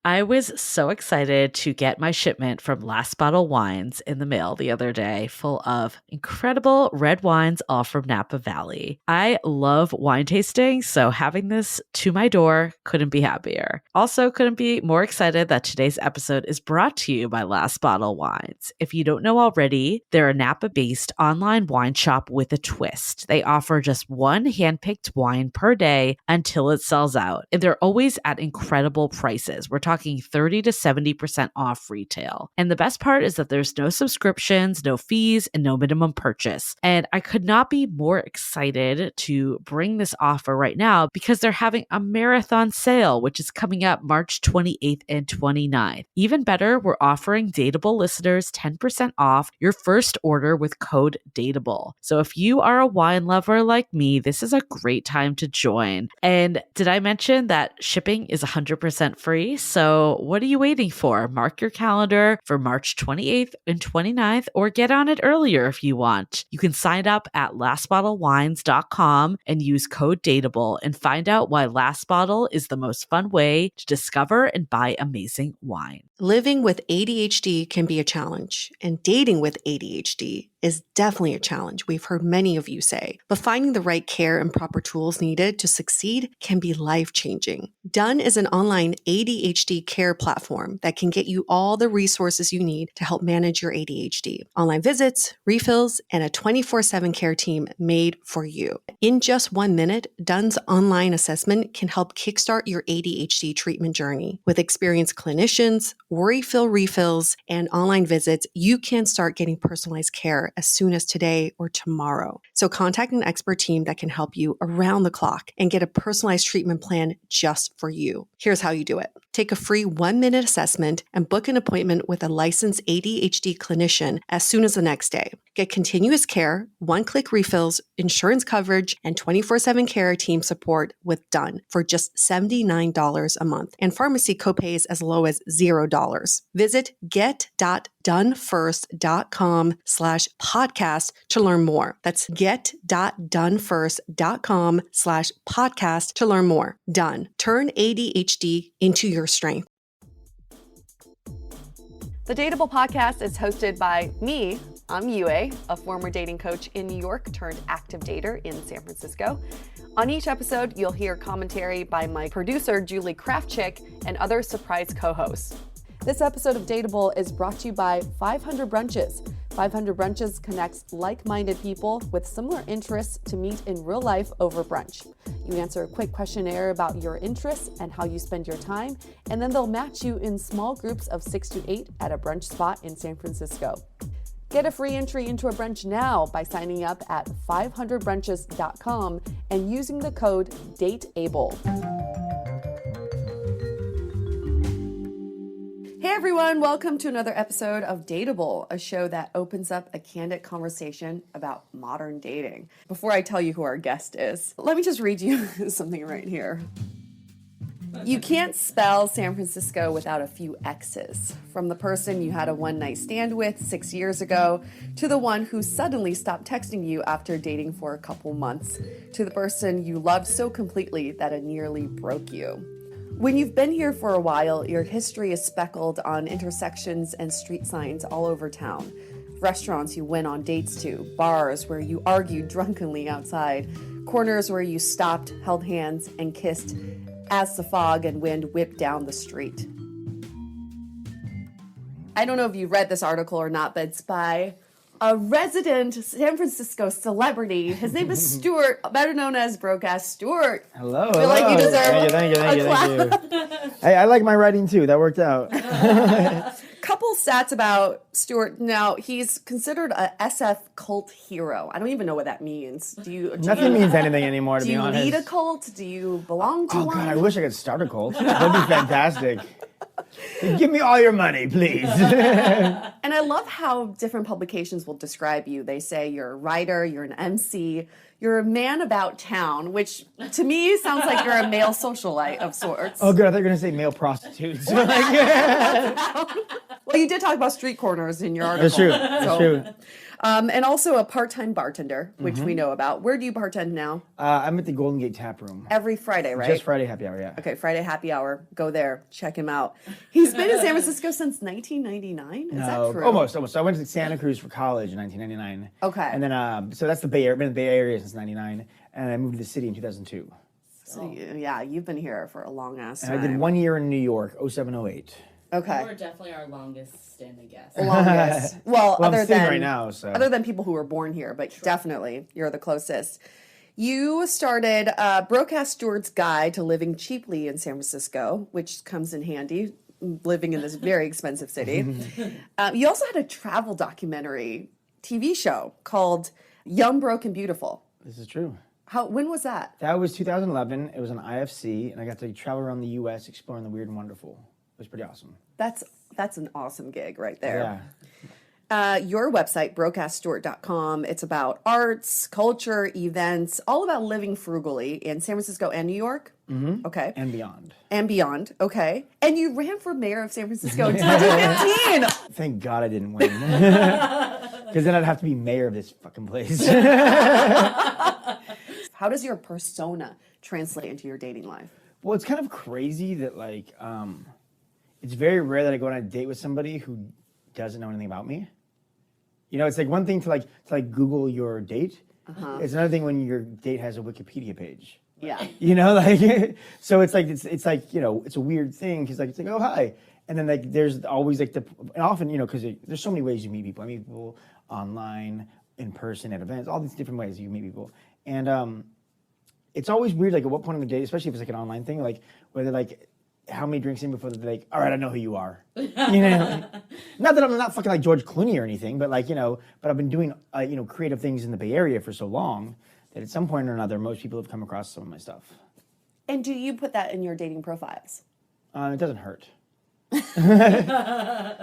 I was so excited to get my shipment from Last Bottle Wines in the mail the other day, full of incredible red wines, all from Napa Valley. I love wine tasting, so having this to my door couldn't be happier. Also, couldn't be more excited that today's episode is brought to you by Last Bottle Wines. If you don't know already, they're a Napa-based online wine shop with a twist. They offer just one handpicked wine per day until it sells out, and they're always at incredible prices. We're talking 30 to 70% off retail. And the best part is that there's no subscriptions, no fees, and no minimum purchase. And I could not be more excited to bring this offer right now because they're having a marathon sale, which is coming up March 28th and 29th. Even better, we're offering Dateable listeners 10% off your first order with code DATEABLE. So if you are a wine lover like me, this is a great time to join. And did I mention that shipping is 100% free? So what are you waiting for? Mark your calendar for March 28th and 29th, or get on it earlier if you want. You can sign up at lastbottlewines.com and use code DATEABLE and find out why Last Bottle is the most fun way to discover and buy amazing wine. Living with ADHD can be a challenge, and dating with ADHD is definitely a challenge, we've heard many of you say. But finding the right care and proper tools needed to succeed can be life-changing. Done is an online ADHD care platform that can get you all the resources you need to help manage your ADHD. Online visits, refills, and a 24/7 care team made for you. In just 1 minute, Done's online assessment can help kickstart your ADHD treatment journey. With experienced clinicians, worry-fill refills, and online visits, you can start getting personalized care as soon as today or tomorrow. So contact an expert team that can help you around the clock and get a personalized treatment plan just for you. Here's how you do it. Take a free 1-minute assessment and book an appointment with a licensed ADHD clinician as soon as the next day. Get continuous care, one-click refills, insurance coverage, and 24/7 care team support with Done for just $79 a month, and pharmacy copays as low as $0. Visit get.donefirst.com/podcast to learn more. That's get.donefirst.com/podcast to learn more. Done. Turn ADHD into your strength. The Dateable podcast is hosted by me. I'm Yue, a former dating coach in New York turned active dater in San Francisco. On each episode, you'll hear commentary by my producer, Julie Kraftchick, and other surprise co-hosts. This episode of Dateable is brought to you by 500 Brunches. 500 Brunches connects like-minded people with similar interests to meet in real life over brunch. You answer a quick questionnaire about your interests and how you spend your time, and then they'll match you in small groups of 6 to 8 at a brunch spot in San Francisco. Get a free entry into a brunch now by signing up at 500brunches.com and using the code DATEABLE. Hey everyone, welcome to another episode of Dateable, a show that opens up a candid conversation about modern dating. Before I tell you who our guest is, let me just read you something right here. You can't spell San Francisco without a few X's. From the person you had a one-night stand with 6 years ago, to the one who suddenly stopped texting you after dating for a couple months, to the person you loved so completely that it nearly broke you. When you've been here for a while, your history is speckled on intersections and street signs all over town. Restaurants you went on dates to, bars where you argued drunkenly outside, corners where you stopped, held hands, and kissed as the fog and wind whipped down the street. I don't know if you read this article or not, but it's by a resident San Francisco celebrity. His name is Stuart, better known as Broke-Ass Stuart. Hello. I feel like you deserve Thank you. Hey, I like my writing too. That worked out. Couple stats about Stuart. Now, he's considered a SF cult hero. I don't even know what that means. Nothing means anything anymore, to be honest. Do you lead a cult? Do you belong to one? Oh, God, I wish I could start a cult. That'd be fantastic. Give me all your money, please. And I love how different publications will describe you. They say you're a writer, you're an MC, You're a man about town, which to me sounds like you're a male socialite of sorts. Oh, good. I thought you were going to say male prostitutes. Well, you did talk about street corners in your article. That's true. That's true. And also a part-time bartender, which we know about. Where do you bartend now? I'm at the Golden Gate Tap Room. Every Friday, right? Just Friday happy hour, yeah. Okay, Friday happy hour. Go there. Check him out. He's been in San Francisco since 1999. Is that true? Almost. So I went to Santa Cruz for college in 1999. Okay. And then, so that's the Bay Area. I've been in the Bay Area since 99. And I moved to the city in 2002. So, yeah, you've been here for a long ass And time. I did 1 year in New York, 07, 08. Okay. You are definitely our longest standing guest. Longest. Well, Well, I'm other sitting than right now, so. other than people who were born here, but definitely you're the closest. You started Broke-Ass Stuart's Guide to Living Cheaply in San Francisco, which comes in handy living in this very expensive city. You also had a travel documentary TV show called Young, Broke, and Beautiful. This is true. When was that? That was 2011. It was on IFC, and I got to travel around the U.S. exploring the weird and wonderful. It was pretty awesome. That's an awesome gig right there. Yeah. Your website, brokeassstuart.com, it's about arts, culture, events, all about living frugally in San Francisco and New York. Mm-hmm. Okay. And beyond. And beyond. Okay. And you ran for mayor of San Francisco in 2015. Thank God I didn't win. Because then I'd have to be mayor of this fucking place. How does your persona translate into your dating life? Well, it's kind of crazy that, like, it's very rare that I go on a date with somebody who doesn't know anything about me. You know, it's like one thing to Google your date. It's another thing when your date has a Wikipedia page. Yeah. You know, like, so it's like, you know, it's a weird thing because, like, it's like, oh, hi. And then, like, there's always, like, and often, you know, because there's so many ways you meet people. I meet people online, in person, at events, all these different ways you meet people. And it's always weird, like, at what point in the date, especially if it's, like, an online thing, like, where they're, like, how many drinks in before they're like, all right, I know who you are. You know, not that I'm not fucking like George Clooney or anything, but like, you know, but I've been doing, you know, creative things in the Bay Area for so long that at some point or another, most people have come across some of my stuff. And do you put that in your dating profiles? It doesn't hurt.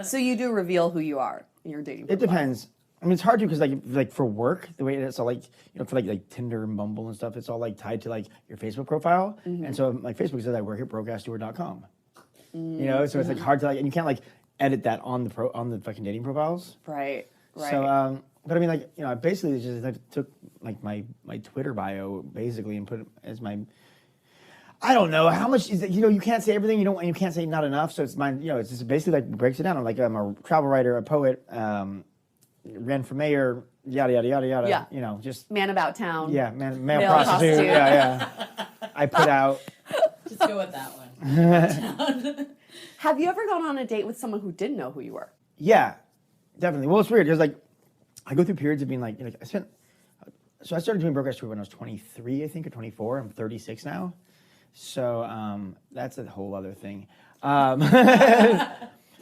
So you do reveal who you are in your dating profile? It depends. I mean, it's hard to because like for work, the way it's all like, you know, for like Tinder and Bumble and stuff, it's all like tied to like your Facebook profile. And so like Facebook says I work at brokeassstuart.com. You know, so it's like hard to like, and you can't like edit that on the fucking dating profiles. Right. So, but I mean, like, you know, I basically just like took like my Twitter bio basically and put it as my. I don't know how much is it, you know, you can't say everything, you can't say not enough. So it's mine, you know, it's just basically like breaks it down. I'm like, I'm a travel writer, a poet, ran for mayor, yada, yada, yada, yada. Yeah. You know, just. Man about town. Yeah, male prostitute. Yeah. I put out. Just go with that one. Have you ever gone on a date with someone who didn't know who you were? Yeah, definitely. Well, it's weird because like I go through periods of being like, I started doing Broke-Ass Stuart when I was 23, I think, or 24. I'm 36 now. So that's a whole other thing.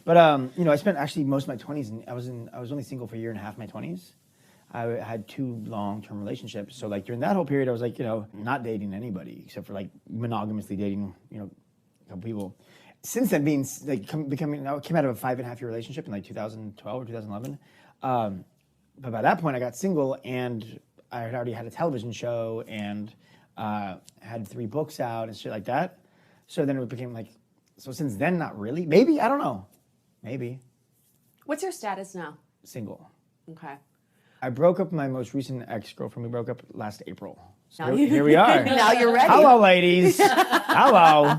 But you know, I spent actually most of my 20s, and I was only single for a year and a half in my 20s. I had 2 long-term relationships. So like during that whole period, I was like, you know, not dating anybody except for like monogamously dating, you know, a couple people. Since then, being like becoming, I came out of a 5.5-year relationship in like 2012 or 2011. But by that point, I got single, and I had already had a television show and had 3 books out and shit like that. So then it became like, so since then, not really. Maybe, I don't know. Maybe. What's your status now? Single. Okay. I broke up with my most recent ex-girlfriend. We broke up last April. So Now here we are. Now you're ready. Hello, ladies. Hello.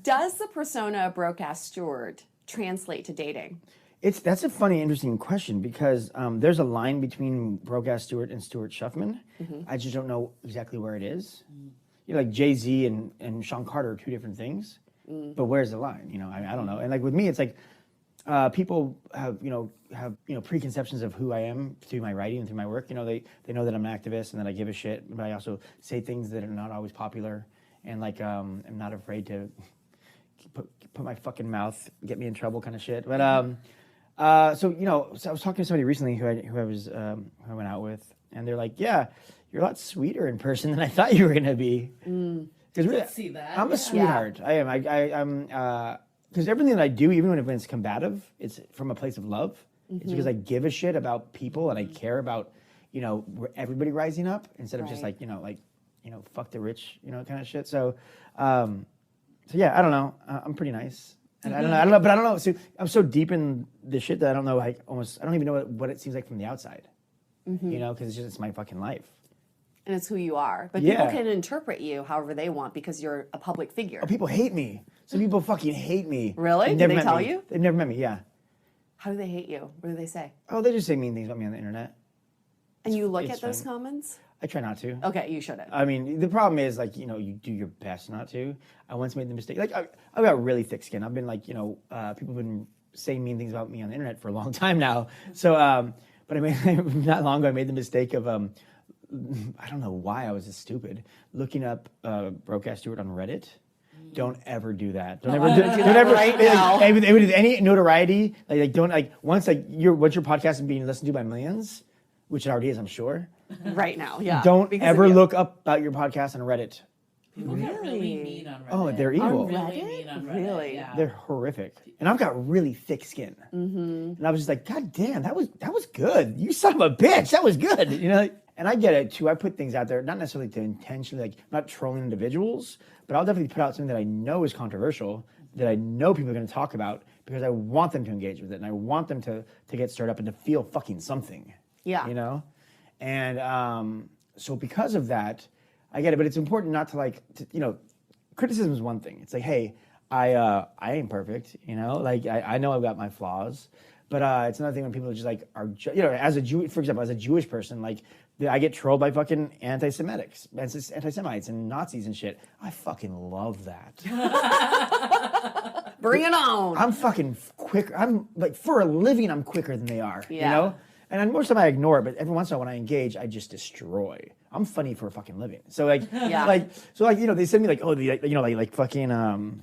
Does the persona of Broke-Ass Stuart translate to dating? That's a funny, interesting question because there's a line between Broke-Ass Stuart and Stuart Shuffman. I just don't know exactly where it is. You know, like Jay-Z and Sean Carter are 2 different things, but where's the line? You know, I don't know. And like with me, it's like people have preconceptions of who I am through my writing and through my work. You know, they know that I'm an activist and that I give a shit, but I also say things that are not always popular, and like I'm not afraid to put my fucking mouth, get me in trouble, kind of shit. But so you know, so I was talking to somebody recently who I went out with, and they're like, "Yeah, you're a lot sweeter in person than I thought you were gonna be." Because really, see that. I'm a sweetheart. I am. I'm. Because everything that I do, even when it's combative, it's from a place of love. It's because I give a shit about people and I care about where everybody rising up instead of just Right. fuck the rich, kind of shit. So, yeah, I don't know. I'm pretty nice. And I don't know, but I don't know. So I'm so deep in the shit that I don't know, I don't even know what it seems like from the outside, because it's my fucking life. And it's who you are. But Yeah. people can interpret you however they want because you're a public figure. Oh, people hate me. Some people fucking hate me. Really? They've Did never they met tell me. you? They've never met me, yeah. How do they hate you? What do they say? Oh, they just say mean things about me on the internet. And you look it's at those fine. comments? I try not to. Okay, you shouldn't. I mean, the problem is, you do your best not to. I once made the mistake. I've got really thick skin. I've been people have been saying mean things about me on the internet for a long time now. So, but I mean, not long ago, I made the mistake of, I don't know why I was this stupid, looking up Broke-Ass Stuart on Reddit. Don't ever do that. Don't ever do that right now. With any notoriety, once your podcast is being listened to by millions, which it already is, I'm sure. Right now, yeah. Don't Because ever of you. look up about your podcast on Reddit. People get really mean on Reddit. Oh, they're evil. Really mean on Reddit. Really? Yeah. They're horrific. And I've got really thick skin. And I was just like, God damn, that was good. You son of a bitch. That was good. And I get it too. I put things out there, not necessarily to intentionally, I'm not trolling individuals, but I'll definitely put out something that I know is controversial, that I know people are going to talk about, because I want them to engage with it. And I want them to get stirred up and to feel fucking something. Yeah. And so because of that, I get it. But it's important not to criticism is one thing. It's like, hey, I ain't perfect, I know I've got my flaws, but it's another thing when people just as a Jew, for example, as a Jewish person, I get trolled by fucking anti-Semites and Nazis and shit. I fucking love that. Bring it on. I'm fucking quick. I'm for a living, I'm quicker than they are, Yeah. And most of the time I ignore it, but every once in a while when I engage, I just destroy. I'm funny for a fucking living. So they send me fucking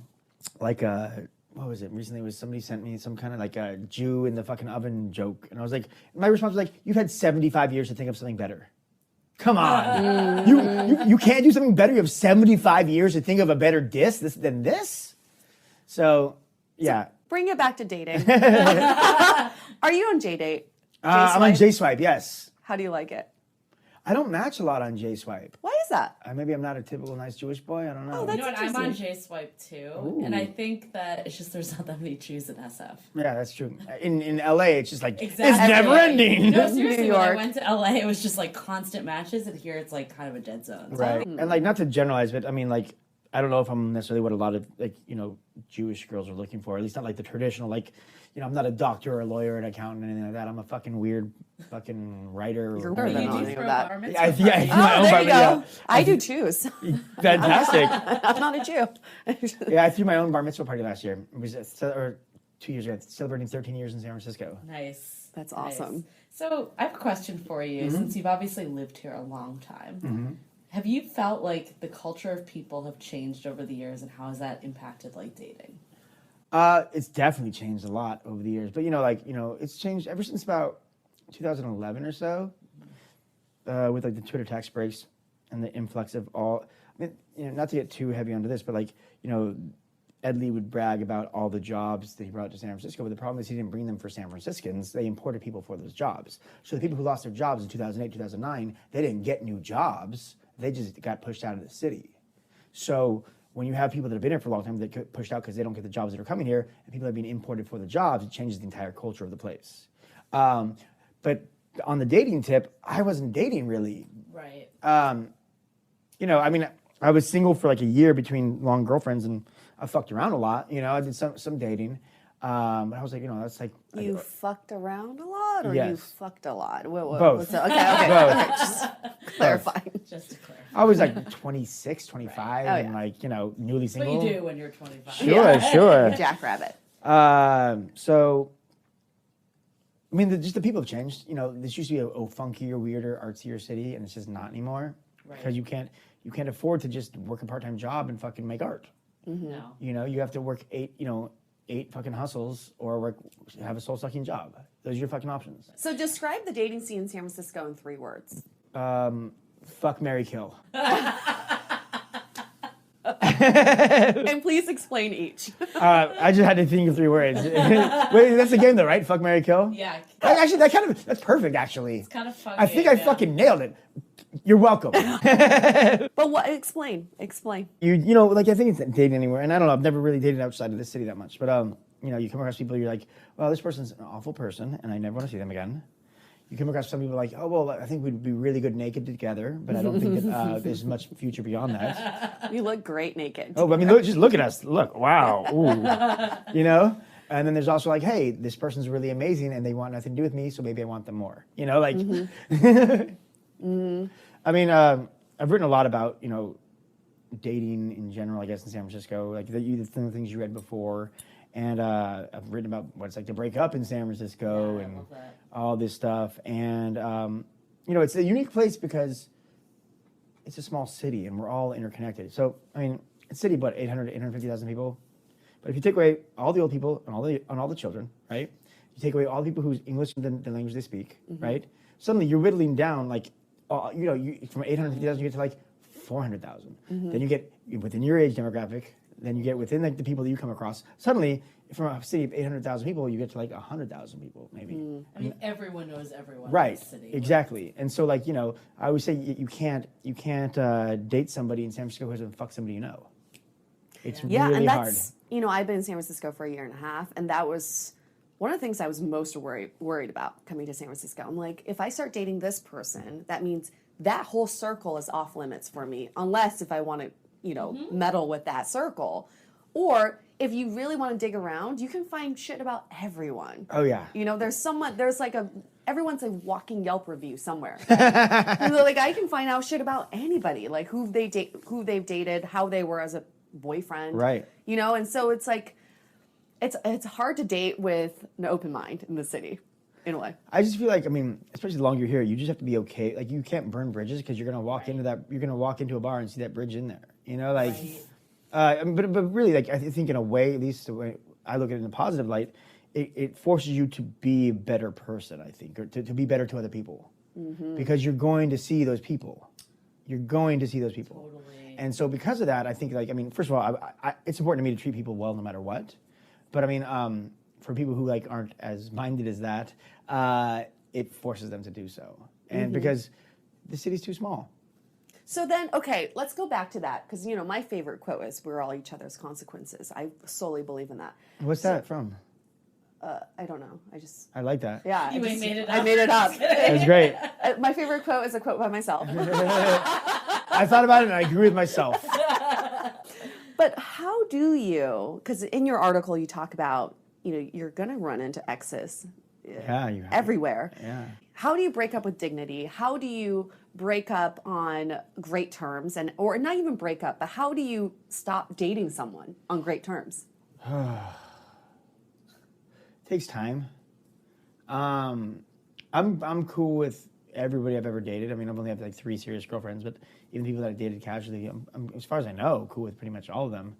what was it? Recently somebody sent me some kind of a Jew in the fucking oven joke. And I was like, my response was you've had 75 years to think of something better. Come on. You can't do something better? You have 75 years to think of a better diss than this? So, yeah. Bring it back to dating. Are you on JDate? I'm on JSwipe, yes. How do you like it? I don't match a lot on JSwipe. Why is that? Maybe I'm not a typical nice Jewish boy. I don't know. that's You know what? I'm on interesting. JSwipe too, and I think that it's just there's not that many Jews in SF. Yeah, that's true. In LA, it's just Exactly. it's never ending. No, seriously, New when I York. went to LA, it was just constant matches, and here it's kind of a dead zone. So- Right. And not to generalize, but I mean I don't know if I'm necessarily what a lot of Jewish girls are looking for. At least not the traditional I'm not a doctor or a lawyer or an accountant or anything like that. I'm a fucking weird fucking writer. You're or better than You do any throw of that. bar mitzvah I threw parties. my own There bar you mitzvah. go. I do too. So Fantastic. I'm not a Jew. Yeah, I threw my own bar mitzvah party last year. It was 2 years ago, celebrating 13 years in San Francisco. Nice. That's Nice. awesome. So I have a question for you, since you've obviously lived here a long time. Have you felt like the culture of people have changed over the years, and how has that impacted dating? It's definitely changed a lot over the years, but it's changed ever since about 2011 or so, with the Twitter tax breaks and the influx of all. I mean, not to get too heavy onto this, but Ed Lee would brag about all the jobs that he brought to San Francisco, but the problem is he didn't bring them for San Franciscans. They imported people for those jobs. So the people who lost their jobs in 2008, 2009, they didn't get new jobs. They just got pushed out of the city. So when you have people that have been here for a long time that get pushed out because they don't get the jobs that are coming here, and people that are being imported for the jobs, it changes the entire culture of the place. But on the dating tip, I wasn't dating really. Right. I was single for a year between long girlfriends, and I fucked around a lot. I did some dating. But I was that's You fucked around a lot, or you Yes. fucked a lot? Both. Okay. Both. Okay. Just clarifying. Just to clarify. I was 26, 25, Oh, and newly That's what single. you do when you're 25. Sure. Jackrabbit. So, just the people have changed. This used to be a funkier, weirder, artsier city, and it's just not anymore. Right. Because you can't afford to just work a part-time job and fucking make art. No. You have to work eight fucking hustles or have a soul-sucking job. Those are your fucking options. So describe the dating scene in San Francisco in 3 words. Fuck, marry, kill. And please explain each. I just had to think of 3 words. Wait, that's the game though, right? Fuck, marry, kill? Yeah. Actually, that's perfect, actually. It's kind of fun. I think I fucking nailed it. You're welcome. But what? Explain. You know, like I think it's dating anywhere, and I don't know. I've never really dated outside of this city that much, but you know, you come across people, you're like, well, this person's an awful person, and I never want to see them again. You come across some people like, oh well, I think we'd be really good naked together, but I don't think that there's much future beyond that. You look great naked. Oh, I mean, just look at us. Look, wow, ooh, you know. And then there's also like, hey, this person's really amazing, and they want nothing to do with me, so maybe I want them more. You know, like. I mean, I've written a lot about, you know, dating in general, I guess, in San Francisco, like the things you read before. And I've written about what it's like to break up in San Francisco and all this stuff. And, you know, it's a unique place because it's a small city and we're all interconnected. So, I mean, it's a city, but 850,000 people. But if you take away all the old people and all the children, right? You take away all the people whose English is the language they speak, right? Suddenly you're whittling down, like, you know, from 850,000 you get to like 400,000. Then you get within your age demographic. Then you get within like the people that you come across. Suddenly, from a city of 800,000 people, you get to like 100,000 people, maybe. I mean, everyone knows everyone. Right. In the city. Exactly. And so, like, you know, I always say you can't date somebody in San Francisco who doesn't fuck somebody you know. It's really and hard. that's, you know, I've been in San Francisco for a year and a half, and that was one of the things I was most worried about coming to San Francisco. I'm like, if I start dating this person, that means that whole circle is off limits for me, unless if I want to, you know, meddle with that circle. Or if you really want to dig around, you can find shit about everyone. Oh, yeah. You know, everyone's a walking Yelp review somewhere. Like, I can find out shit about anybody, like who they've dated, how they were as a boyfriend. Right. You know, and so it's like, it's hard to date with an open mind in the city, in a way. I just feel like, I mean, especially the longer you're here, you just have to be okay. Like, you can't burn bridges because you're gonna walk into a bar and see that bridge in there. You know, like, but really, like, I think in a way, at least the way I look at it in a positive light, it forces you to be a better person, I think, or to be better to other people, because you're going to see those people. You're going to see those people. Totally. And so because of that, I think, like, I mean, first of all, it's important to me to treat people well no matter what. But I mean, for people who like aren't as minded as that, it forces them to do so. And because the city's too small. So then, okay, let's go back to that, because, you know, my favorite quote is, we're all each other's consequences. I solely believe in that. What's that from? I don't know. I like that. Yeah. You made it up. I made it up. It was great. My favorite quote is a quote by myself. I thought about it and I agree with myself. But how do you, because in your article you talk about, you know, you're going to run into exes everywhere. Yeah. How do you break up with dignity? How do you break up on great terms, or not even break up, but how do you stop dating someone on great terms? Takes time. I'm cool with everybody I've ever dated. I mean, I've only had like 3 serious girlfriends, but even people that I dated casually, I'm as far as I know, cool with pretty much all of them.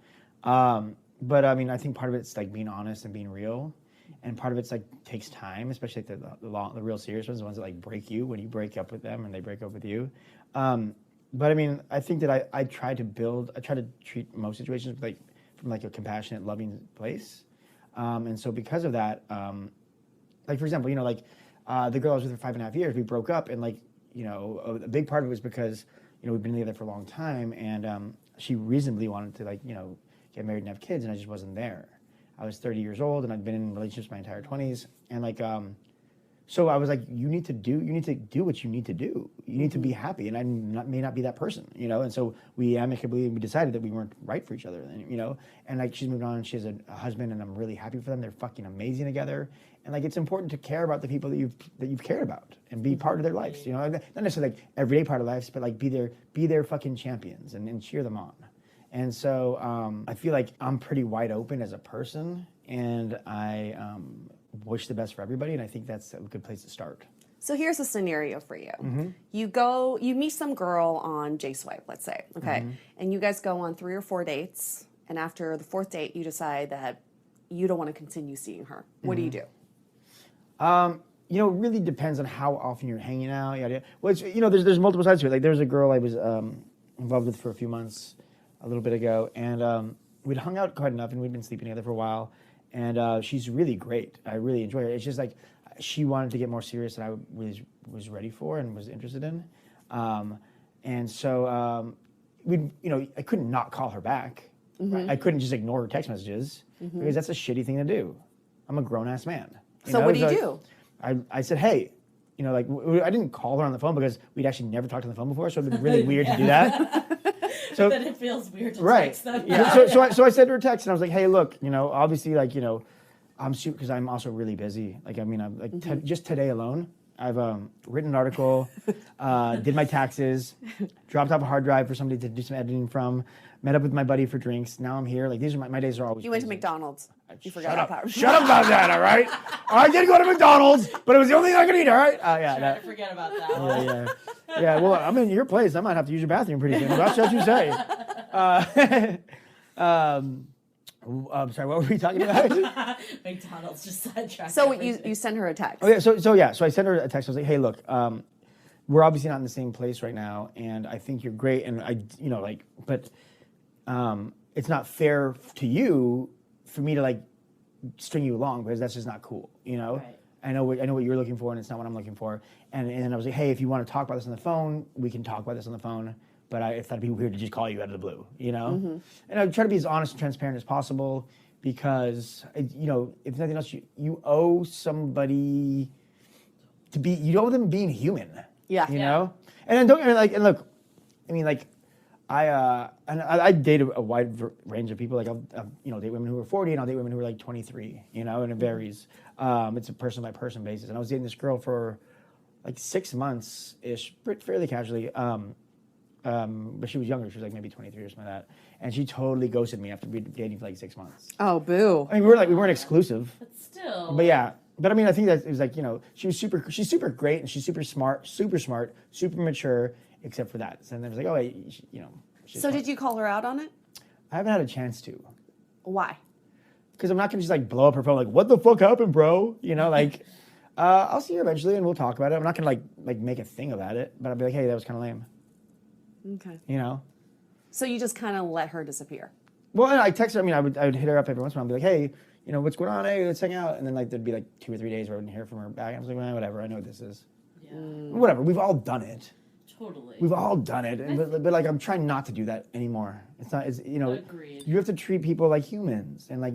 But I mean, I think part of it's like being honest and being real, and part of it's like takes time, especially like the real serious ones, the ones that like break you when you break up with them and they break up with you. But I mean, I think that I try to treat most situations like from like a compassionate, loving place. And so because of that, like for example, you know, like the girl I was with for 5.5 years, we broke up, and like, you know, a big part of it was because, you know, we've been together for a long time, and she reasonably wanted to, like, you know, get married and have kids, and I just wasn't there. I was 30 years old, and I'd been in relationships my entire 20s, and like, so I was like, you need to do what you need to do. You need to be happy, and I may not be that person, you know. And so we amicably decided that we weren't right for each other, you know. And like, she's moved on, she has a husband, and I'm really happy for them. They're fucking amazing together. And like, it's important to care about the people that you've cared about and be part of their lives, you know. Not necessarily like everyday part of lives, but like be their fucking champions and cheer them on. And so I feel like I'm pretty wide open as a person, and I wish the best for everybody, and I think that's a good place to start. So here's a scenario for you. You meet some girl on JSwipe, let's say, okay? And you guys go on 3 or 4 dates, and after the 4th date, you decide that you don't want to continue seeing her. What do you do? You know, it really depends on how often you're hanging out. Well, it's, you know, there's multiple sides to it. Like, there's a girl I was involved with for a few months. a little bit ago, and we'd hung out quite enough, and we'd been sleeping together for a while. And she's really great. I really enjoy her. It's just like she wanted to get more serious than I was ready for and was interested in. And so I couldn't not call her back. Mm-hmm. I couldn't just ignore her text messages because that's a shitty thing to do. I'm a grown ass man. So what do you do? I said, hey, I didn't call her on the phone because we'd actually never talked on the phone before, so it'd been really weird to do that. So then it feels weird to right. text them. Yeah. So I sent her a text and I was like, hey, look, obviously, I'm super because I'm also really busy. Just today alone, I've written an article, did my taxes, dropped off a hard drive for somebody to do some editing from, met up with my buddy for drinks. Now I'm here. Like these are my days are always. You went to busy. McDonald's. You forgot Shut about up. that. Shut up about that, all right? I did go to McDonald's, but it was the only thing I could eat, all right? Try to forget about that one. Yeah, well, I'm in your place. I might have to use your bathroom pretty soon. That's what you say. I'm sorry, what were we talking about? McDonald's just sidetracked. So everything. you send her a text. Oh, yeah, so I sent her a text. I was like, hey, look, we're obviously not in the same place right now, and I think you're great, and but it's not fair to you for me to string you along because that's just not cool, Right. I know what you're looking for, and it's not what I'm looking for. And then I was like, hey, if you want to talk about this on the phone, we can talk about this on the phone. But I thought it'd be weird to just call you out of the blue, Mm-hmm. And I try to be as honest and transparent as possible because, if nothing else, you owe somebody you owe them being human. Yeah. And then and look, I mean, I date a wide range of people. I'll date women who are 40 and I'll date women who are 23, and it varies. It's a person by person basis. And I was dating this girl for 6 months ish, fairly casually. But she was younger. She was maybe 23 or something like that. And she totally ghosted me after we'd been dating for 6 months. Oh, boo. I mean, we weren't exclusive. But still. But yeah. But I mean, I think that it was she's super great and she's super smart, super mature, except for that. So then I was like, oh, wait, she's So fine. did you call her out on it? I haven't had a chance to. Why? Because I'm not going to just blow up her phone what the fuck happened, bro? I'll see her eventually and we'll talk about it. I'm not going to make a thing about it, but I'll be like, hey, that was kind of lame. Okay. So you just kind of let her disappear. Well, and I text her. I mean, I would hit her up every once in a while and be like, hey, what's going on? Hey, let's hang out. And then there'd be 2 or 3 days where I wouldn't hear from her back. I was like, well, whatever. I know what this is. Yeah. Whatever. We've all done it. Totally. We've all done it. But I'm trying not to do that anymore. It's not. Agreed. You have to treat people like humans. And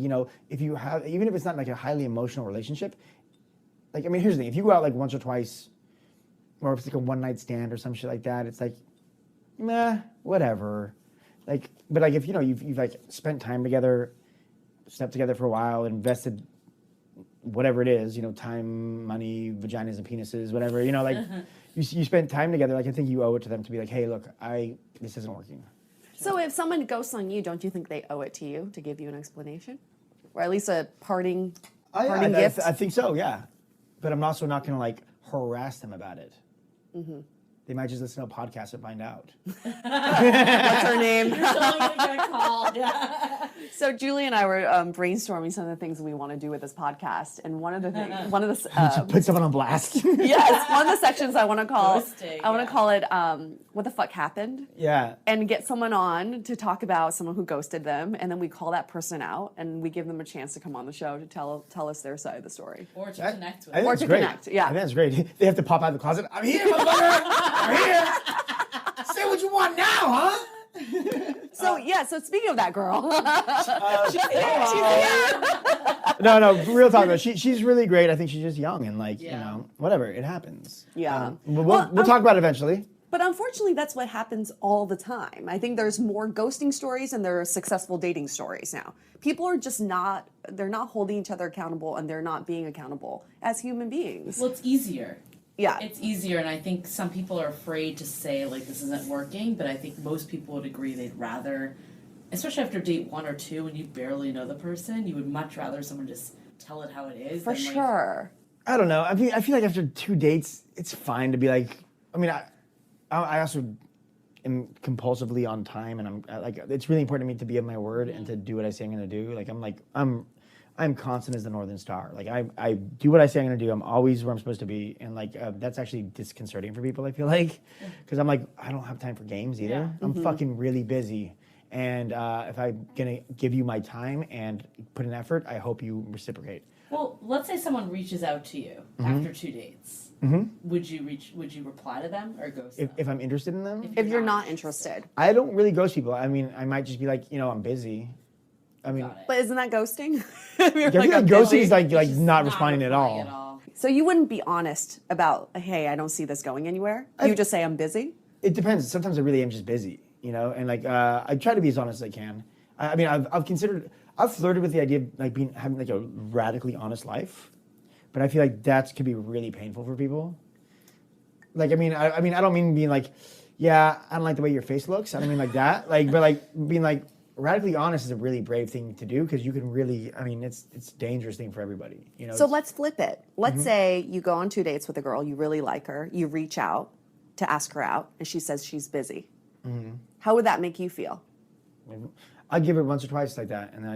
if you have, even if it's not a highly emotional relationship, here's the thing. If you go out once or twice, or if it's a one night stand or some shit like that, it's meh, whatever. But if you've spent time together, slept together for a while, invested whatever it is, time, money, vaginas and penises, whatever, you spent time together, I think you owe it to them to be like, hey, look, this isn't working. So if someone ghosts on you, don't you think they owe it to you to give you an explanation? Or at least a parting gift? I think so, yeah. But I'm also not going to harass them about it. Mm-hmm. They might just listen to a podcast and find out. What's her name? You're totally going to get called. Yeah. So Julie and I were brainstorming some of the things we want to do with this podcast, and one of the Put someone on blast. yes, one of the sections I want to call Ghosting, I want to call it "What the fuck happened?" Yeah. and get someone on to talk about someone who ghosted them, and then we call that person out, and we give them a chance to come on the show to tell us their side of the story. Or to connect with. I think Or that's to great. connect, yeah. I think that's great. They have to pop out of the closet. I'm here, motherfucker. I'm here. Say what you want now, huh? So speaking of that girl, No, real talk though. She's really great. I think she's just young and whatever. It happens. Yeah. We'll talk about it eventually. but unfortunately, that's what happens all the time. I think there's more ghosting stories and there are successful dating stories now. People are just they're not holding each other accountable and they're not being accountable as human beings. Well, it's easier. Yeah. It's easier, and I think some people are afraid to say, this isn't working, but I think most people would agree they'd rather, especially after date 1 or 2, when you barely know the person, you would much rather someone just tell it how it is. For sure. I don't know. I mean, I feel like after 2 dates, it's fine to be I also am compulsively on time, and it's really important to me to be of my word and to do what I say I'm going to do. I'm constant as the Northern Star. I do what I say I'm going to do. I'm always where I'm supposed to be, and that's actually disconcerting for people. I feel because I'm I don't have time for games either. Yeah. I'm fucking really busy, And if I'm gonna give you my time and put an effort, I hope you reciprocate. Well, let's say someone reaches out to you after 2 dates. Would you reply to them or ghost them? If I'm interested in them, If you're not interested. I don't really ghost people. I mean, I might just be like, I'm busy. I mean, But isn't that ghosting? I feel like I'm ghosting busy. is like Just not responding at replying all. So you wouldn't be honest about, hey, I don't see this going anywhere? You would just say, I'm busy? It depends. Sometimes I really am just busy, and like I try to be as honest as I can. I mean, I've flirted with the idea of like having like a radically honest life, but I feel like that could be really painful for people. Like, I don't mean being like, yeah, I don't like the way your face looks. I don't mean like that. Like, but like being like radically honest is a really brave thing to do because you can really, it's a dangerous thing for everybody. So let's flip it. Let's say you go on 2 dates with a girl, you really like her, you reach out to ask her out, and she says she's busy. How would that make you feel? I'd give it once or twice like that, and then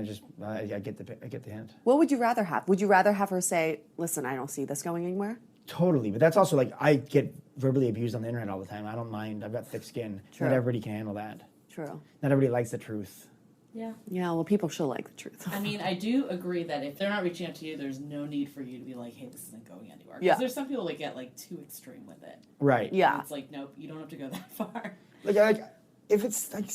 I get the hint. What would you rather have? Would you rather have her say, listen, I don't see this going anywhere? Totally, but that's also like I get verbally abused on the internet all the time. I don't mind. I've got thick skin. True. Not everybody can handle that. True. Not everybody likes the truth. Yeah. Yeah, well, people should like the truth. I mean, I do agree that if they're not reaching out to you, there's no need for you to be like, hey, this isn't going anywhere. Because Yeah. there's some people that get like too extreme with it. Right. Yeah. And it's like, nope, you don't have to go that far. Like if it's like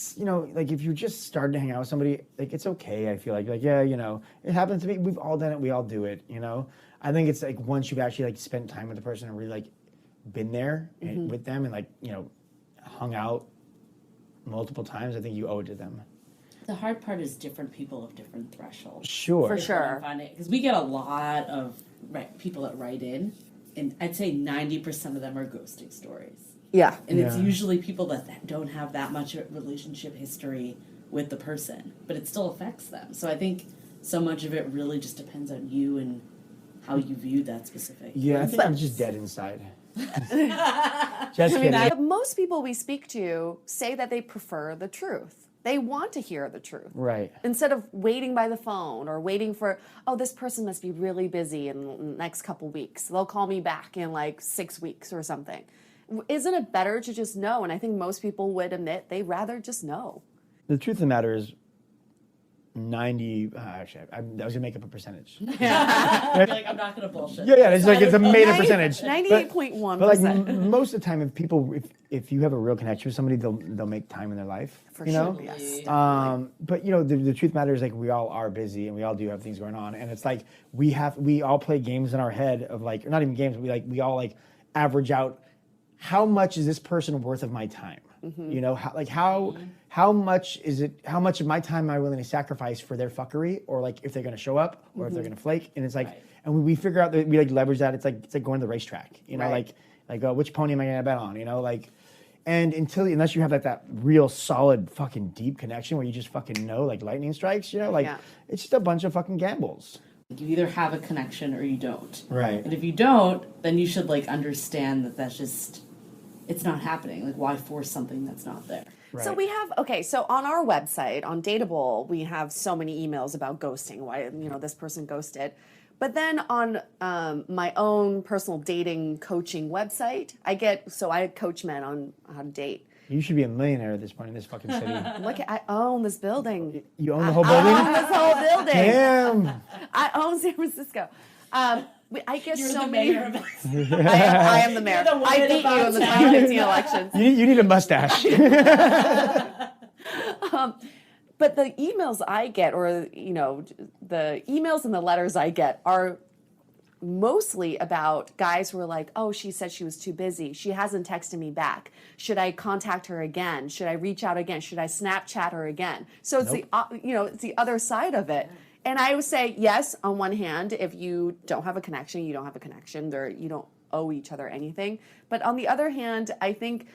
like if you just started to hang out with somebody, like it's okay. I feel like yeah, it happens to me. We've all done it. We all do it. I think it's like once you've actually like spent time with the person and really like been there and with them and like hung out multiple times, I think you owe it to them. The hard part is different people have different thresholds. Sure. For sure. Because we get a lot of people that write in, and I'd say 90% of them are ghosting stories. Yeah. And it's Yeah. usually people that don't have that much relationship history with the person, but it still affects them. So I think so much of it really just depends on you and how you view that specific. Yeah, I think I'm just dead inside. Just kidding. But most people we speak to say that they prefer the truth. They want to hear the truth. Right. Instead of waiting by the phone or waiting for, this person must be really busy in the next couple weeks. They'll call me back in like 6 weeks or something. Isn't it better to just know? And I think most people would admit they'd rather just know. The truth of the matter is 90, actually, I was going to make up a percentage. You're like, I'm not going to bullshit. Yeah, it's like it's a made up percentage. 98.1%. But like most of the time, if you have a real connection with somebody, they'll make time in their life. For sure, yes. But the truth matters, like we all are busy and we all do have things going on, and it's like we all play games in our head of like, or not even games, we all like average out how much is this person worth of my time. How much is it? How much of my time am I willing to sacrifice for their fuckery, or like if they're going to show up, or if they're going to flake? And it's like, and we figure out that we like leverage that. It's like going to the racetrack, like which pony am I going to bet on? And unless you have like that real solid fucking deep connection where you just fucking know like lightning strikes, it's just a bunch of fucking gambles. You either have a connection or you don't. Right. And if you don't, then you should like understand that that's just, it's not happening. Like, why force something that's not there? Right. So we have, so on our website, on Dateable, we have so many emails about ghosting, why, this person ghosted. But then on my own personal dating coaching website, I coach men on how to date. You should be a millionaire at this point in this fucking city. Look, I own this building. You own the whole building? I own this whole building. Damn. I own San Francisco. I get You're so the many. mayor of I am the mayor. You're the woman I beat you in the 2019 elections. You need a mustache. But the emails I get, or the emails and the letters I get, are mostly about guys who are like, oh, she said she was too busy. She hasn't texted me back. Should I contact her again? Should I reach out again? Should I Snapchat her again? So it's it's the other side of it. And I would say, yes, on one hand, if you don't have a connection, you don't have a connection. You don't owe each other anything. But on the other hand, I think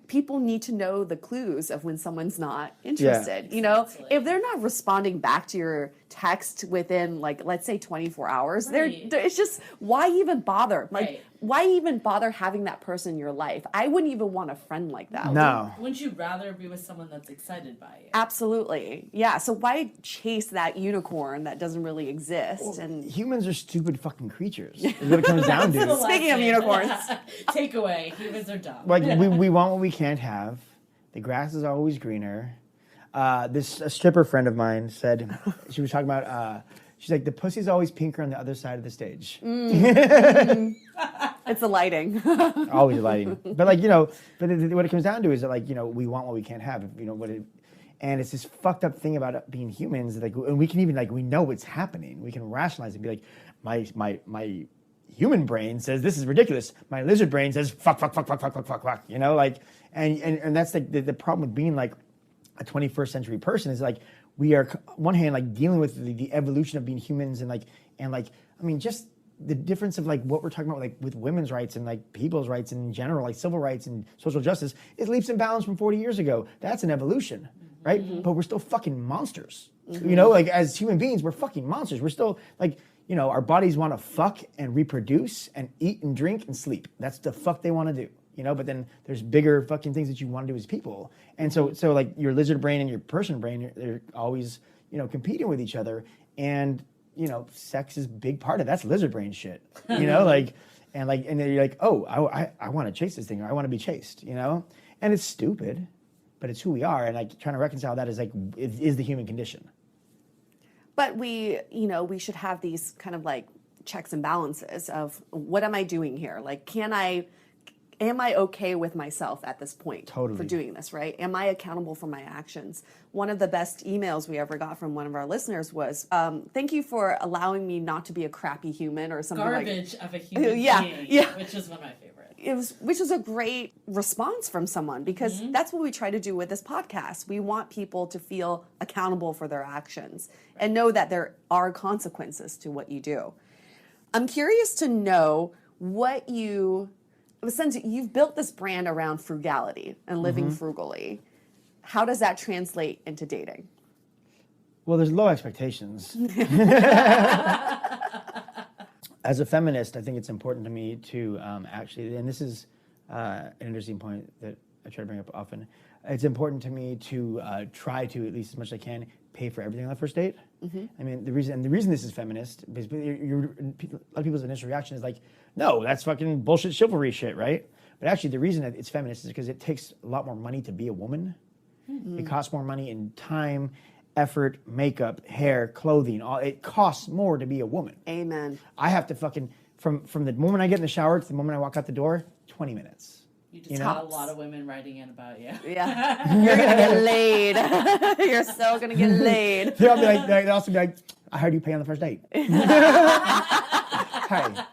people need to know the clues of when someone's not interested. If they're not responding back to your text within, like, let's say 24 hours, it's just, why even bother? Like, why even bother having that person in your life? I wouldn't even want a friend like that. No. Wouldn't you rather be with someone that's excited by you? Absolutely. Yeah. So why chase that unicorn that doesn't really exist? Well, and humans are stupid fucking creatures. Is what it comes down to. Speaking of unicorns. Takeaway, humans are dumb. Like we want what we can't have. The grass is always greener. A stripper friend of mine said, she was talking about, she's like, the pussy's always pinker on the other side of the stage. It's the lighting. Always lighting. But like, but what it comes down to is that like, we want what we can't have. And it's this fucked up thing about being humans. Like, and we can even like, we know what's happening. We can rationalize it and be like, my human brain says this is ridiculous. My lizard brain says fuck. And that's like the problem with being like a 21st century person is like we are on one hand like dealing with the evolution of being humans and just the difference of like what we're talking about like with women's rights and like people's rights in general, like civil rights and social justice is leaps and bounds from 40 years ago. That's an evolution, right? Mm-hmm. But we're still fucking monsters. Mm-hmm. Like as human beings, we're fucking monsters. We're still like, our bodies want to fuck and reproduce and eat and drink and sleep. That's the fuck they want to do. But then there's bigger fucking things that you want to do as people. And so like your lizard brain and your person brain, they're always, competing with each other. And, sex is a big part of that's lizard brain shit, and then you're like, oh, I want to chase this thing or I want to be chased, and it's stupid, but it's who we are. And like trying to reconcile that is like, it is the human condition. But we should have these kind of like checks and balances of what am I doing here? Like, am I okay with myself at this point for doing this, right? Am I accountable for my actions? One of the best emails we ever got from one of our listeners was, thank you for allowing me not to be a crappy human or something Garbage like of a human being, which is one of my favorites. Which is a great response from someone because that's what we try to do with this podcast. We want people to feel accountable for their actions and know that there are consequences to what you do. I'm curious to know since you've built this brand around frugality and living frugally, how does that translate into dating? Well, there's low expectations. As a feminist, I think it's important to me to actually, and this is an interesting point that I try to bring up often, it's important to me to try to, at least as much as I can, pay for everything on the first date. Mm-hmm. I mean, the reason this is feminist, is a lot of people's initial reaction is like, no, that's fucking bullshit chivalry shit, right? But actually, the reason that it's feminist is because it takes a lot more money to be a woman. Mm-hmm. It costs more money in time, effort, makeup, hair, clothing. It costs more to be a woman. Amen. I have to fucking, from the moment I get in the shower to the moment I walk out the door, 20 minutes. You just got a lot of women writing in about you. Yeah. You're going to get laid. You're so going to get laid. They'll also be like, how do you pay on the first date? Hi.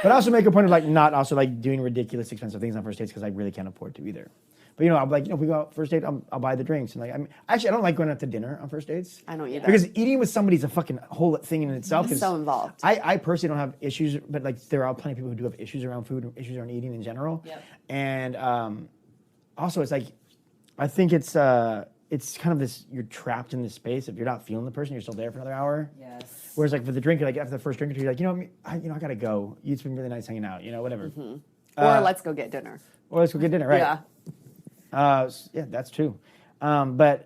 But I also make a point of like not also like doing ridiculous expensive things on first dates because I really can't afford to either. But I'm like, if we go out first date, I'll buy the drinks. And like, I don't like going out to dinner on first dates. I don't either. Because eating with somebody is a fucking whole thing in itself. It's so involved. I personally don't have issues, but like there are plenty of people who do have issues around food, issues around eating in general. Yep. And also it's like, I think it's kind of this, you're trapped in this space. If you're not feeling the person, you're still there for another hour. Yes. Whereas like for the drink, like after the first drink or two, you're like, I gotta go. It's been really nice hanging out, whatever. Mm-hmm. Or let's go get dinner. Right? Yeah. Yeah, that's true. I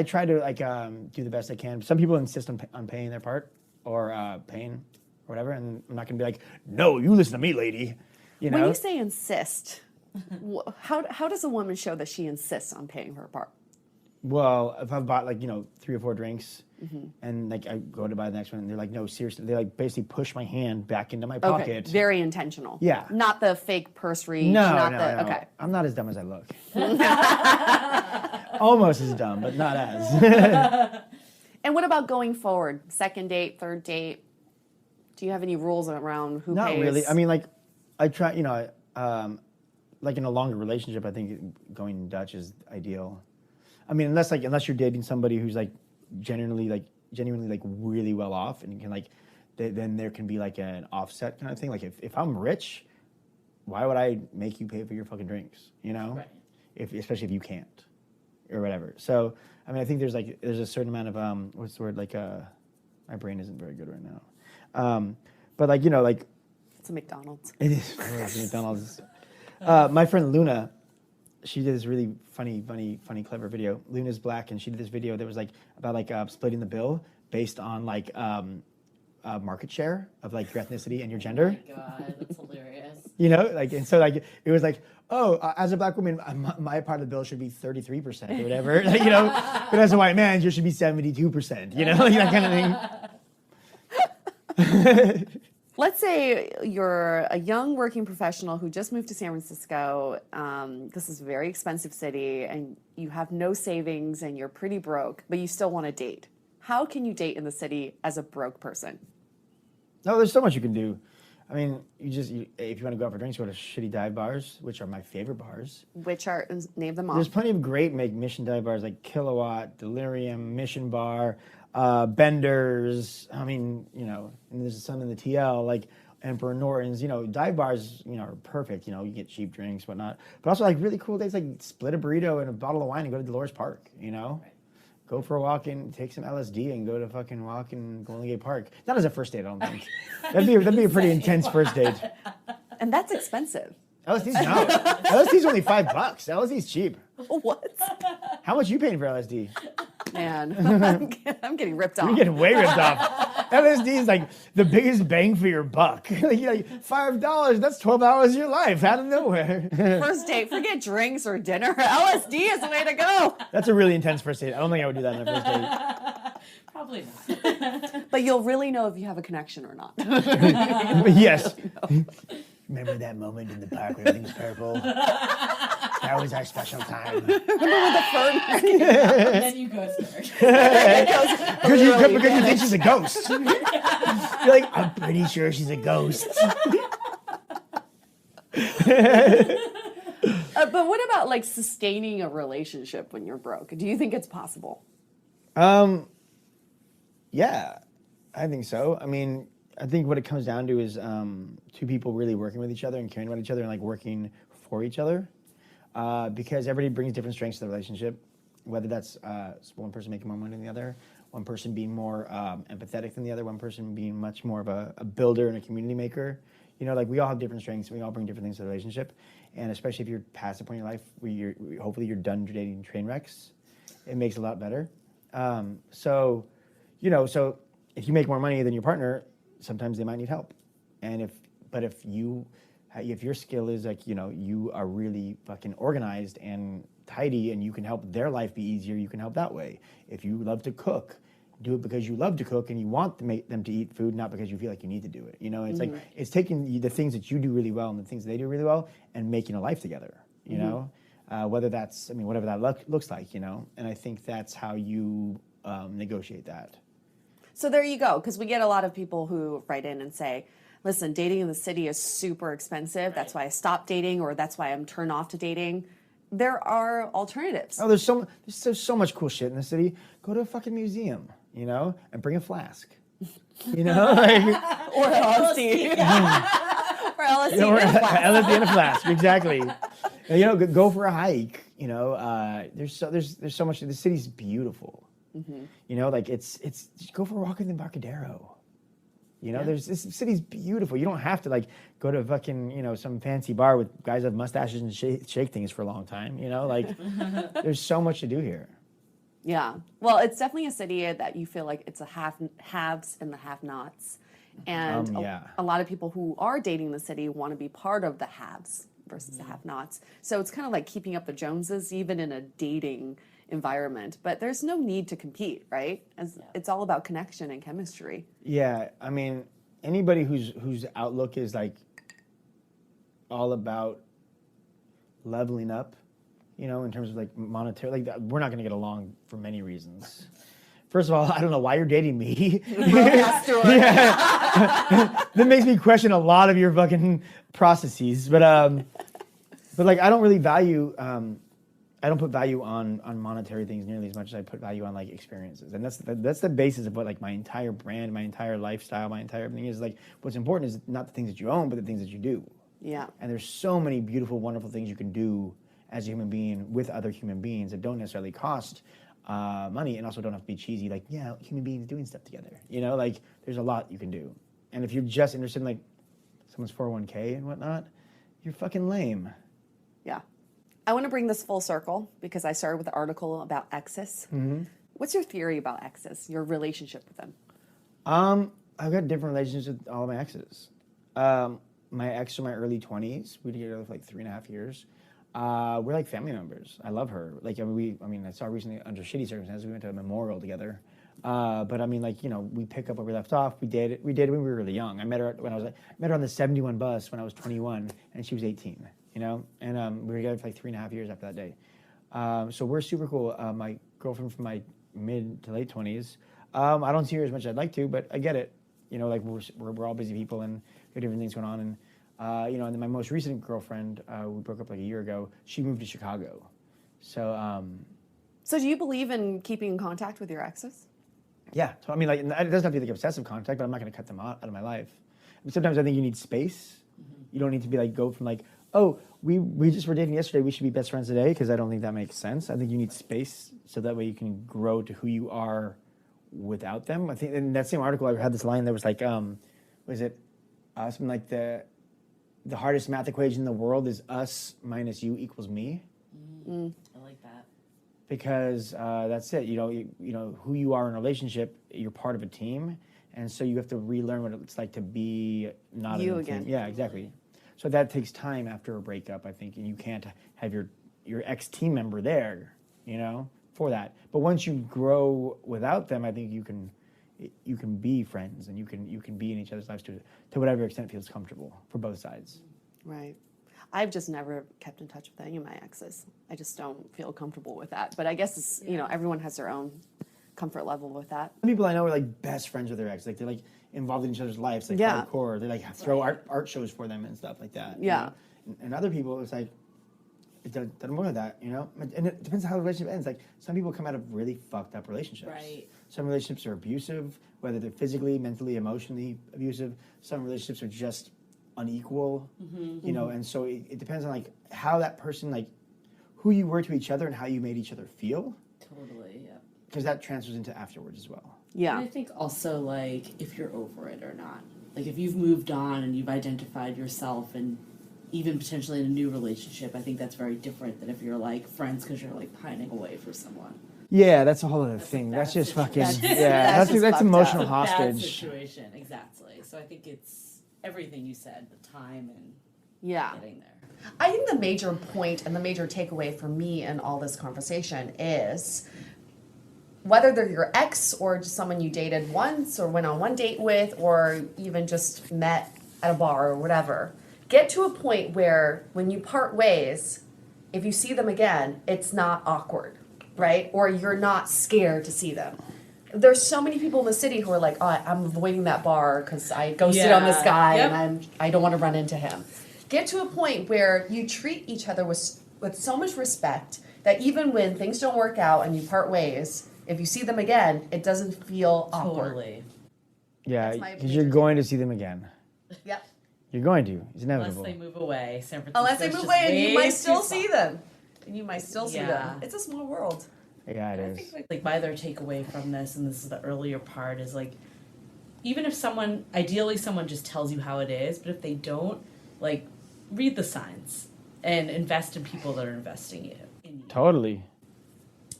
try to like do the best I can. Some people insist on paying their part or paying or whatever, and I'm not gonna be like, no, you listen to me, lady. When you say insist, how does a woman show that she insists on paying her part? Well, if I've bought like 3 or 4 drinks, and like I go to buy the next one, and they're like, no, seriously, they like basically push my hand back into my pocket. Okay, very intentional. Yeah, not the fake purse reach. No. Okay, I'm not as dumb as I look. Almost as dumb, but not as. And what about going forward? Second date, third date? Do you have any rules around who pays? Not really. I mean, like I try. Like in a longer relationship, I think going Dutch is ideal. I mean, unless you're dating somebody who's like genuinely like really well off, and you can like, then there can be like an offset kind of thing. Like if I'm rich, why would I make you pay for your fucking drinks? Right. Especially if you can't, or whatever. So I mean, I think there's a certain amount of what's the word, like my brain isn't very good right now, but like like it's a McDonald's. It is. It's McDonald's. My friend Luna, she did this really funny, clever video. Luna's black, and she did this video that was like about like splitting the bill based on like market share of like your ethnicity and your gender. Oh my God, that's hilarious. You know, like, and so like it was like, oh, as a black woman, my part of the bill should be 33% or whatever, like, you know, but as a white man, yours should be 72%. You know, like that kind of thing. Let's say you're a young working professional who just moved to San Francisco. This is a very expensive city, and you have no savings and you're pretty broke, but you still want to date. How can you date in the city as a broke person? No, there's so much you can do. I mean, if you want to go out for drinks, go to shitty dive bars, which are my favorite bars. Which are, name them off. There's plenty of great Mission dive bars like Kilowatt, Delirium, Mission Bar, Benders. I mean, you know, and there's some in the TL, like Emperor Norton's. You know, dive bars, you know, are perfect. You know, you get cheap drinks, whatnot. But also like really cool days, like split a burrito and a bottle of wine and go to Dolores Park. You know. Right. Go for a walk and take some LSD and go to fucking walk in Golden Gate Park. Not as a first date, I don't think. That'd be a pretty intense first date. And that's expensive. LSD's no. LSD's only $5. LSD's cheap. What? How much are you paying for LSD? Man, I'm getting ripped off. You're getting way ripped off. LSD is like the biggest bang for your buck. You're like, $5, that's 12 hours of your life out of nowhere. First date, forget drinks or dinner. LSD is the way to go. That's a really intense first date. I don't think I would do that on a first date. Probably not. But you'll really know if you have a connection or not. Yes. Remember that moment in the park where everything's purple? That was our special time. Remember with the fern? And then you ghost her. Because you think she's a ghost. You're like, I'm pretty sure she's a ghost. But what about like sustaining a relationship when you're broke? Do you think it's possible? Yeah, I think so. I mean, I think what it comes down to is two people really working with each other and caring about each other and like working for each other. Because everybody brings different strengths to the relationship, whether that's one person making more money than the other, one person being more empathetic than the other, one person being much more of a builder and a community maker. You know, like we all have different strengths. We all bring different things to the relationship. And especially if you're past the point in your life where hopefully you're done dating train wrecks, it makes it a lot better. So if you make more money than your partner, sometimes they might need help. But if your skill is like, you know, you are really fucking organized and tidy and you can help their life be easier, you can help that way. If you love to cook, do it because you love to cook and you want to make them to eat food, not because you feel like you need to do it. You know, it's like, it's taking the things that you do really well and the things they do really well and making a life together, you know? Whether that's, I mean, whatever that looks like, you know? And I think that's how you negotiate that. So there you go, because we get a lot of people who write in and say, listen, dating in the city is super expensive. That's why I stopped dating, or that's why I'm turned off to dating. There are alternatives. Oh, there's so much cool shit in the city. Go to a fucking museum, you know, and bring a flask. You know, like, or LSD. Or LSD you know, and a flask. LSD and a flask, exactly. You know, go for a hike. You know, there's so much. The city's beautiful. You know, like it's just go for a walk in the Embarcadero. You know, this city's beautiful. You don't have to like go to fucking, you know, some fancy bar with guys with mustaches and shake things for a long time. You know, like there's so much to do here. Yeah. Well, it's definitely a city that you feel like it's a haves and the have-nots. And a lot of people who are dating the city want to be part of the haves versus the have-nots. So it's kind of like keeping up the Joneses, even in a dating environment. But there's no need to compete, right? It's all about connection and chemistry. Yeah, I mean, anybody whose outlook is like all about leveling up, you know, in terms of like monetary, like we're not going to get along for many reasons. First of all, I don't know why you're dating me. That makes me question a lot of your fucking processes. But like I don't really value. I don't put value on monetary things nearly as much as I put value on like experiences, and that's the basis of what like my entire brand, my entire lifestyle, my entire everything is. Like what's important is not the things that you own, but the things that you do. Yeah. And there's so many beautiful, wonderful things you can do as a human being with other human beings that don't necessarily cost money and also don't have to be cheesy. Like human beings doing stuff together. You know, like there's a lot you can do. And if you're just interested in like someone's 401k and whatnot, you're fucking lame. Yeah. I want to bring this full circle because I started with the article about exes. What's your theory about exes, your relationship with them? I've got different relationships with all of my exes. My ex from my early 20s, we were together for like 3.5 years. We're like family members. I love her. Like, I saw her recently under shitty circumstances. We went to a memorial together. But I mean, like, you know, we pick up where we left off. We dated when we were really young. I met her on the 71 bus when I was 21, and she was 18. You know, and we were together for like 3.5 years after that day. So we're super cool. My girlfriend from my mid to late 20s. I don't see her as much as I'd like to, but I get it. You know, like we're all busy people and we have different things going on. And you know, and then my most recent girlfriend, we broke up like a year ago. She moved to Chicago. So. So do you believe in keeping in contact with your exes? Yeah. So I mean, like, it doesn't have to be like obsessive contact, but I'm not going to cut them out of my life. I mean, sometimes I think you need space. Mm-hmm. You don't need to be like go from like, oh, we just were dating yesterday, we should be best friends today, because I don't think that makes sense. I think you need space so that way you can grow to who you are without them. I think in that same article I had this line that was like, was it something like the hardest math equation in the world is us minus you equals me. I like that. Because that's it. You know who you are in a relationship. You're part of a team, and so you have to relearn what it's like to be not you in a again. team. Yeah, exactly. So that takes time after a breakup, I think, and you can't have your ex team member there, you know, for that. But once you grow without them, I think you can be friends and you can be in each other's lives to whatever extent feels comfortable for both sides. Right. I've just never kept in touch with any of my exes. I just don't feel comfortable with that. But I guess it's, you know, everyone has their own comfort level with that. Some people I know are like best friends with their ex, like they're like involved in each other's lives, like hardcore. They like throw art shows for them and stuff like that. Yeah. You know? And other people, it's like it doesn't work like that, you know. And it depends on how the relationship ends. Like some people come out of really fucked up relationships. Right. Some relationships are abusive, whether they're physically, mentally, emotionally abusive. Some relationships are just unequal, you know. And so it depends on like how that person, like who you were to each other and how you made each other feel. Totally. Yeah. Because that transfers into afterwards as well. Yeah. And I think also, like, if you're over it or not. Like, if you've moved on and you've identified yourself and even potentially in a new relationship, I think that's very different than if you're, like, friends because you're, like, pining away for someone. Yeah, that's a whole other thing. That's just fucking, That's that's emotional Bad hostage. situation, exactly. So I think it's everything you said, the time and getting there. I think the major point and the major takeaway for me in all this conversation is whether they're your ex or just someone you dated once or went on one date with or even just met at a bar or whatever, get to a point where when you part ways, if you see them again, it's not awkward, right? Or you're not scared to see them. There's so many people in the city who are like, oh, I'm avoiding that bar because I go sit on this guy and I don't want to run into him. Get to a point where you treat each other with so much respect that even when things don't work out and you part ways, if you see them again, it doesn't feel awkward. Totally. Yeah, because you're going to see them again. Yep. You're going to. It's inevitable. Unless they move away. San Francisco. Unless they move away and you might still see them. And you might still see them. It's a small world. Yeah, it I is. think like my other takeaway from this, and this is the earlier part, is like even if someone just tells you how it is, but if they don't, like read the signs and invest in people that are investing in you. Totally.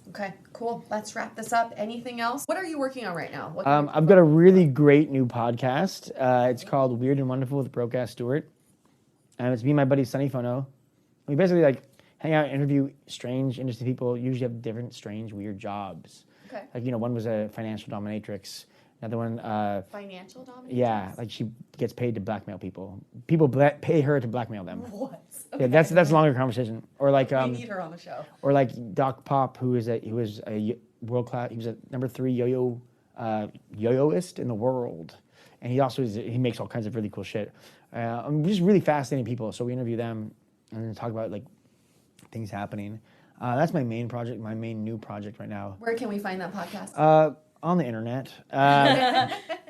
Okay, cool. Let's wrap this up. Anything else? What are you working on right now? I've got a really great new podcast. It's called Weird and Wonderful with Broke-Ass Stuart. And it's me and my buddy Sonny Fono. We basically like hang out, interview strange, interesting people, usually have different, strange, weird jobs. Okay. Like, you know, one was a financial dominatrix. Another one... Financial dominance? Yeah, like she gets paid to blackmail people. People pay her to blackmail them. What? Okay. Yeah, that's a longer conversation. Or like... we need her on the show. Or like Doc Pop, who was a world class... He was a number 3 yo-yoist in the world. And he also he makes all kinds of really cool shit. Just really fascinating people. So we interview them and then talk about like things happening. That's my main project, my main new project right now. Where can we find that podcast? On the internet.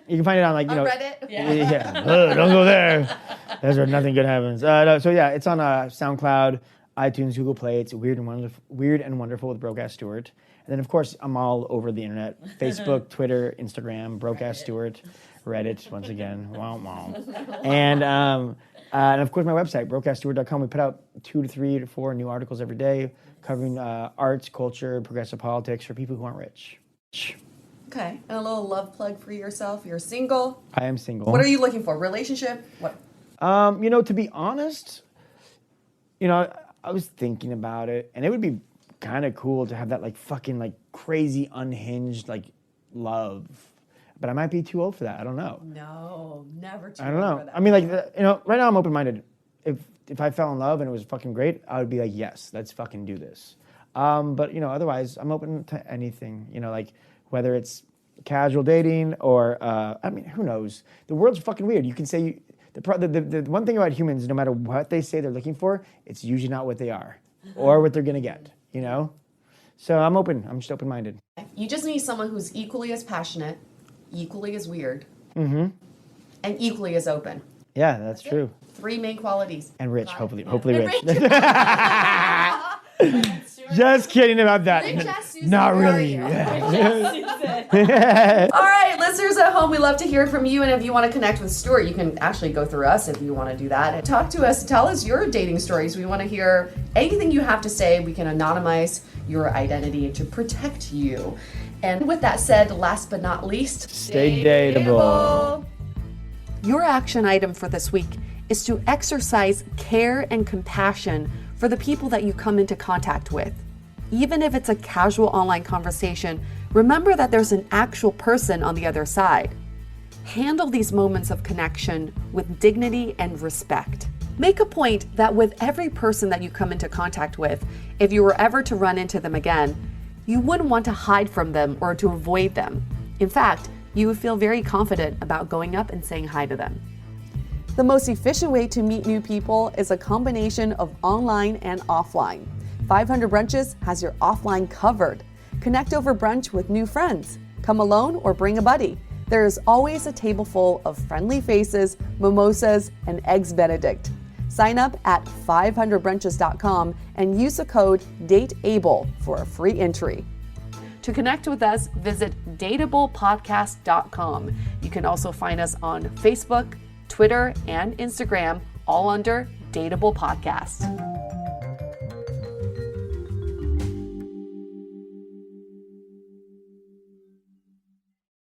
You can find it on like, you know... Reddit? Yeah. Don't go there. That's where nothing good happens. No, so yeah, it's on SoundCloud, iTunes, Google Play. It's Weird and Wonderful with Broke-Ass Stuart. And then, of course, I'm all over the internet. Facebook, Twitter, Instagram, Broke-Ass Stuart, Reddit, once again. Wow, wow. And of course, my website, brokeassstuart.com. We put out 2 to 3 to 4 new articles every day covering arts, culture, progressive politics for people who aren't rich. Okay. And a little love plug for yourself. You're single. I am single. What are you looking for? Relationship? What? To be honest, I was thinking about it, and it would be kind of cool to have that like fucking like crazy unhinged like love. But I might be too old for that. I don't know. No, never too I don't old know. for that. I mean, like, right now I'm open-minded. If I fell in love and it was fucking great, I would be like, yes, let's fucking do this. But otherwise, I'm open to anything. Like whether it's casual dating or who knows? The world's fucking weird. You can say the one thing about humans, no matter what they say they're looking for, it's usually not what they are or what they're gonna get. So I'm open. I'm just open-minded. You just need someone who's equally as passionate, equally as weird, and equally as open. Yeah, that's true. 3 main qualities. And rich, hopefully rich. Just kidding about that. Not really. All right, listeners at home, we love to hear from you. And if you want to connect with Stuart, you can actually go through us if you want to do that. And talk to us. Tell us your dating stories. We want to hear anything you have to say. We can anonymize your identity to protect you. And with that said, last but not least, Stay dateable. Your action item for this week is to exercise care and compassion for the people that you come into contact with. Even if it's a casual online conversation, remember that there's an actual person on the other side. Handle these moments of connection with dignity and respect. Make a point that with every person that you come into contact with, if you were ever to run into them again, you wouldn't want to hide from them or to avoid them. In fact, you would feel very confident about going up and saying hi to them. The most efficient way to meet new people is a combination of online and offline. 500 Brunches has your offline covered. Connect over brunch with new friends. Come alone or bring a buddy. There is always a table full of friendly faces, mimosas, and eggs Benedict. Sign up at 500brunches.com and use the code DATEABLE for a free entry. To connect with us, visit dateablepodcast.com. You can also find us on Facebook, Twitter, and Instagram, all under Dateable Podcast.